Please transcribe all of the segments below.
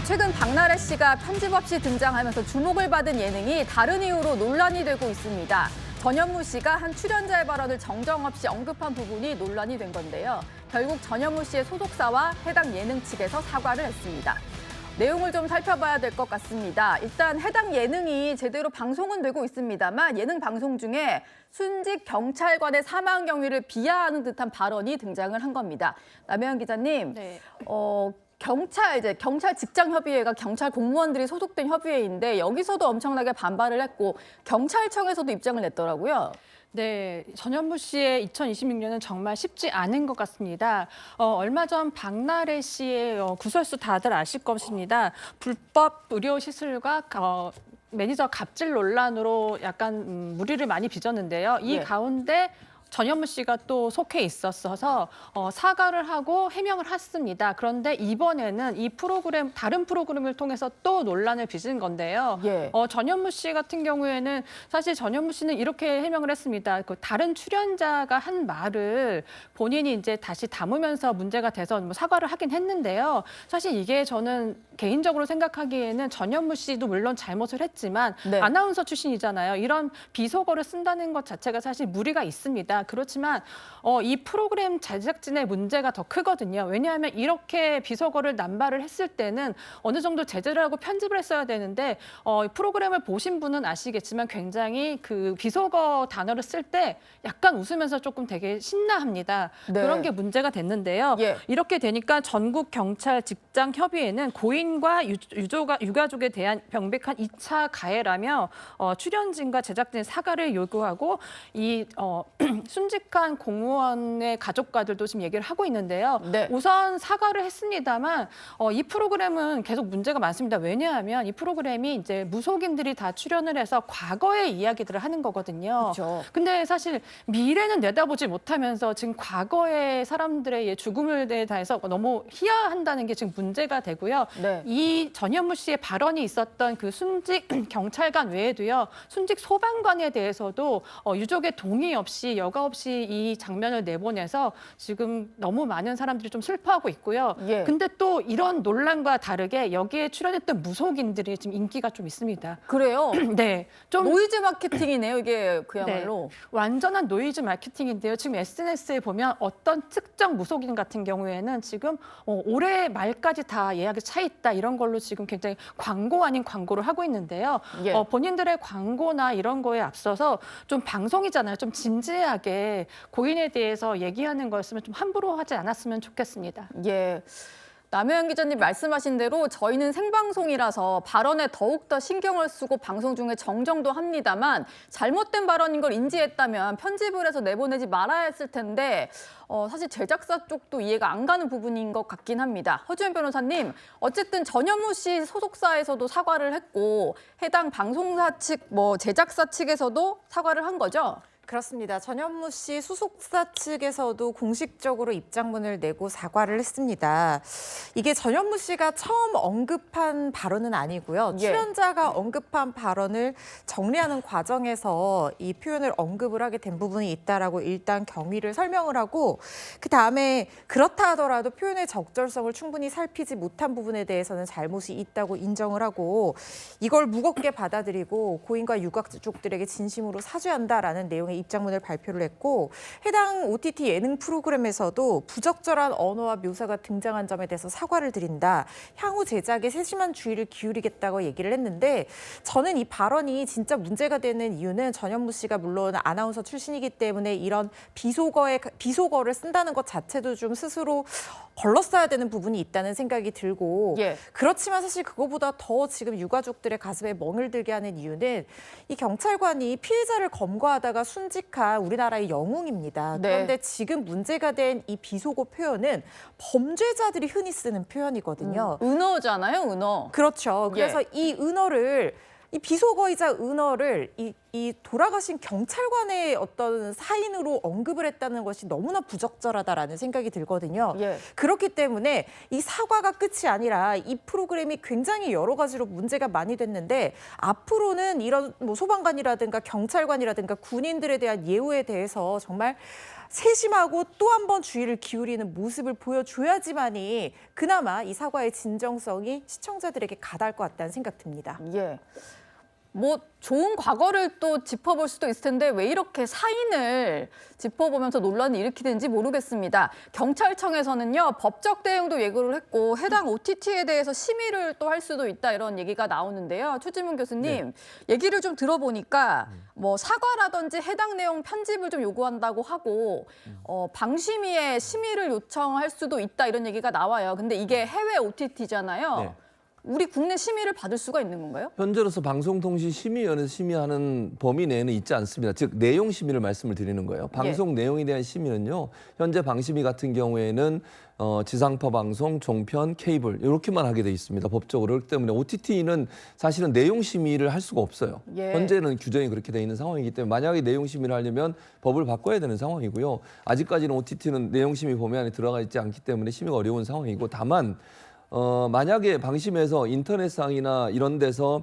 최근 박나래 씨가 편집 없이 등장하면서 주목을 받은 예능이 다른 이유로 논란이 되고 있습니다. 전현무 씨가 한 출연자의 발언을 정정 없이 언급한 부분이 논란이 된 건데요. 결국 전현무 씨의 소속사와 해당 예능 측에서 사과를 했습니다. 내용을 좀 살펴봐야 될 것 같습니다. 일단 해당 예능이 제대로 방송은 되고 있습니다만 예능 방송 중에 순직 경찰관의 사망 경위를 비하하는 듯한 발언이 등장을 한 겁니다. 남혜연 기자님, 네. 경찰 직장협의회가 경찰 공무원들이 소속된 협의회인데 여기서도 엄청나게 반발을 했고 경찰청에서도 입장을 냈더라고요. 네, 전현무 씨의 2026년은 정말 쉽지 않은 것 같습니다. 얼마 전 박나래 씨의 구설수 다들 아실 것입니다. 불법 의료 시술과 매니저 갑질 논란으로 약간 무리를 많이 빚었는데요. 이 네. 가운데 전현무 씨가 또 속해 있었어서 사과를 하고 해명을 했습니다. 그런데 이번에는 이 프로그램 다른 프로그램을 통해서 또 논란을 빚은 건데요. 예. 전현무 씨 같은 경우에는 사실 전현무 씨는 이렇게 해명을 했습니다. 그 다른 출연자가 한 말을 본인이 이제 다시 담으면서 문제가 돼서 뭐 사과를 하긴 했는데요. 사실 이게 저는 개인적으로 생각하기에는 전현무 씨도 물론 잘못을 했지만 네. 아나운서 출신이잖아요. 이런 비속어를 쓴다는 것 자체가 사실 무리가 있습니다. 그렇지만 이 프로그램 제작진의 문제가 더 크거든요. 왜냐하면 이렇게 비속어를 남발을 했을 때는 어느 정도 제재를 하고 편집을 했어야 되는데 프로그램을 보신 분은 아시겠지만 굉장히 그 비속어 단어를 쓸 때 약간 웃으면서 조금 되게 신나합니다. 네. 그런 게 문제가 됐는데요. 예. 이렇게 되니까 전국 경찰 직장 협의회는 고인과 유가족에 대한 명백한 2차 가해라며 출연진과 제작진의 사과를 요구하고 이 순직한 공무원의 가족과들도 지금 얘기를 하고 있는데요. 네. 우선 사과를 했습니다만 이 프로그램은 계속 문제가 많습니다. 왜냐하면 이 프로그램이 이제 무속인들이 다 출연을 해서 과거의 이야기들을 하는 거거든요. 그렇죠. 근데 사실 미래는 내다보지 못하면서 지금 과거의 사람들의 죽음을 대해서 너무 희화한다는 게 지금 문제가 되고요. 네. 이 전현무 씨의 발언이 있었던 그 순직 경찰관 외에도요. 순직 소방관에 대해서도 유족의 동의 없이 여과 없이 이 장면을 내보내서 지금 너무 많은 사람들이 좀 슬퍼하고 있고요. 예. 근데 또 이런 논란과 다르게 여기에 출연했던 무속인들이 지금 인기가 좀 있습니다. 그래요? 네, 좀 노이즈 마케팅이네요, 이게 그야말로. 완전한 노이즈 마케팅인데요. 지금 SNS에 보면 어떤 특정 무속인 같은 경우에는 지금 올해 말까지 다 예약이 차 있다 이런 걸로 지금 굉장히 광고 아닌 광고를 하고 있는데요. 예. 본인들의 광고나 이런 거에 앞서서 좀 방송이잖아요. 좀 진지하게 고인에 대해서 얘기하는 거였으면 좀 함부로 하지 않았으면 좋겠습니다. 예. 남혜연 기자님 말씀하신 대로 저희는 생방송이라서 발언에 더욱더 신경을 쓰고 방송 중에 정정도 합니다만 잘못된 발언인 걸 인지했다면 편집을 해서 내보내지 말아야 했을 텐데 사실 제작사 쪽도 이해가 안 가는 부분인 것 같긴 합니다. 허주연 변호사님, 어쨌든 전현무 씨 소속사에서도 사과를 했고 해당 방송사 측, 제작사 측에서도 사과를 한 거죠? 그렇습니다. 전현무 씨 소속사 측에서도 공식적으로 입장문을 내고 사과를 했습니다. 이게 전현무 씨가 처음 언급한 발언은 아니고요. 예. 출연자가 언급한 발언을 정리하는 과정에서 이 표현을 언급을 하게 된 부분이 있다라고 일단 경위를 설명을 하고 그다음에 그렇다 하더라도 표현의 적절성을 충분히 살피지 못한 부분에 대해서는 잘못이 있다고 인정을 하고 이걸 무겁게 받아들이고 고인과 유가족들에게 진심으로 사죄한다라는 내용의 입장문을 발표를 했고 해당 OTT 예능 프로그램에서도 부적절한 언어와 묘사가 등장한 점에 대해서 사과를 드린다. 향후 제작에 세심한 주의를 기울이겠다고 얘기를 했는데 저는 이 발언이 진짜 문제가 되는 이유는 전현무 씨가 물론 아나운서 출신이기 때문에 이런 비속어를 쓴다는 것 자체도 좀 스스로 걸렀어야 되는 부분이 있다는 생각이 들고 예. 그렇지만 사실 그거보다 더 지금 유가족들의 가슴에 멍을 들게 하는 이유는 이 경찰관이 피해자를 검거하다가 순직한 우리나라의 영웅입니다. 네. 그런데 지금 문제가 된 이 비속어 표현은 범죄자들이 흔히 쓰는 표현이거든요. 은어잖아요, 은어. 그렇죠. 예. 그래서 이 비속어이자 은어를 이 이 돌아가신 경찰관의 어떤 사인으로 언급을 했다는 것이 너무나 부적절하다라는 생각이 들거든요. 예. 그렇기 때문에 이 사과가 끝이 아니라 이 프로그램이 굉장히 여러 가지로 문제가 많이 됐는데 앞으로는 이런 뭐 소방관이라든가 경찰관이라든가 군인들에 대한 예우에 대해서 정말 세심하고 또 한 번 주의를 기울이는 모습을 보여줘야지만이 그나마 이 사과의 진정성이 시청자들에게 가닿을 것 같다는 생각 듭니다. 예. 뭐 좋은 과거를 또 짚어볼 수도 있을 텐데 왜 이렇게 사인을 짚어보면서 논란을 일으키는지 모르겠습니다. 경찰청에서는요, 법적 대응도 예고를 했고 해당 OTT에 대해서 심의를 또 할 수도 있다 이런 얘기가 나오는데요. 최지문 교수님, 얘기를 좀 들어보니까 뭐 사과라든지 해당 내용 편집을 좀 요구한다고 하고 방심위에 심의를 요청할 수도 있다 이런 얘기가 나와요. 근데 이게 해외 OTT잖아요. 네. 우리 국내 심의를 받을 수가 있는 건가요? 현재로서 방송통신심의위원회에서 심의하는 범위 내에는 있지 않습니다. 즉 내용 심의를 말씀을 드리는 거예요. 방송 내용에 대한 심의는요. 현재 방심위 같은 경우에는 지상파 방송, 종편, 케이블 이렇게만 하게 돼 있습니다. 법적으로. 그렇기 때문에 OTT는 사실은 내용 심의를 할 수가 없어요. 예. 현재는 규정이 그렇게 돼 있는 상황이기 때문에 만약에 내용 심의를 하려면 법을 바꿔야 되는 상황이고요. 아직까지는 OTT는 내용 심의 범위 안에 들어가 있지 않기 때문에 심의가 어려운 상황이고 다만 만약에 방심에서 인터넷상이나 이런 데서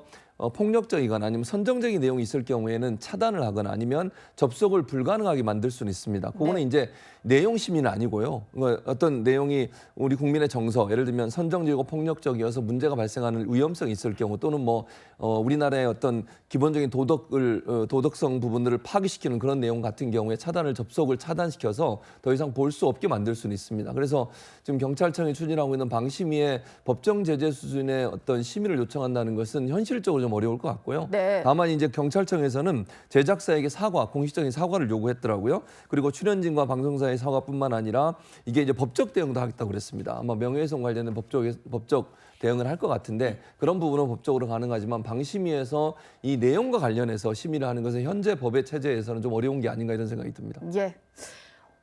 폭력적이거나 아니면 선정적인 내용이 있을 경우에는 차단을 하거나 아니면 접속을 불가능하게 만들 수는 있습니다. 그거는 이제 내용 심의는 아니고요. 어떤 내용이 우리 국민의 정서, 예를 들면 선정적이고 폭력적이어서 문제가 발생하는 위험성이 있을 경우 또는 뭐 우리나라의 어떤 기본적인 도덕성 부분들을 파기시키는 그런 내용 같은 경우에 접속을 차단시켜서 더 이상 볼 수 없게 만들 수는 있습니다. 그래서 지금 경찰청이 추진하고 있는 방심위의 법정 제재 수준의 어떤 심의를 요청한다는 것은 현실적으로 좀 어려울 것 같고요. 네. 다만 이제 경찰청에서는 제작사에게 공식적인 사과를 요구했더라고요. 그리고 출연진과 방송사의 사과뿐만 아니라 이게 이제 법적 대응도 하겠다고 그랬습니다. 아마 명예훼손 관련된 법적 대응을 할 것 같은데 그런 부분은 법적으로 가능하지만 방심위에서 이 내용과 관련해서 심의를 하는 것은 현재 법의 체제에서는 좀 어려운 게 아닌가 이런 생각이 듭니다. 예.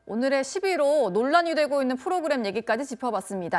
오늘의 11호 논란이 되고 있는 프로그램 얘기까지 짚어봤습니다.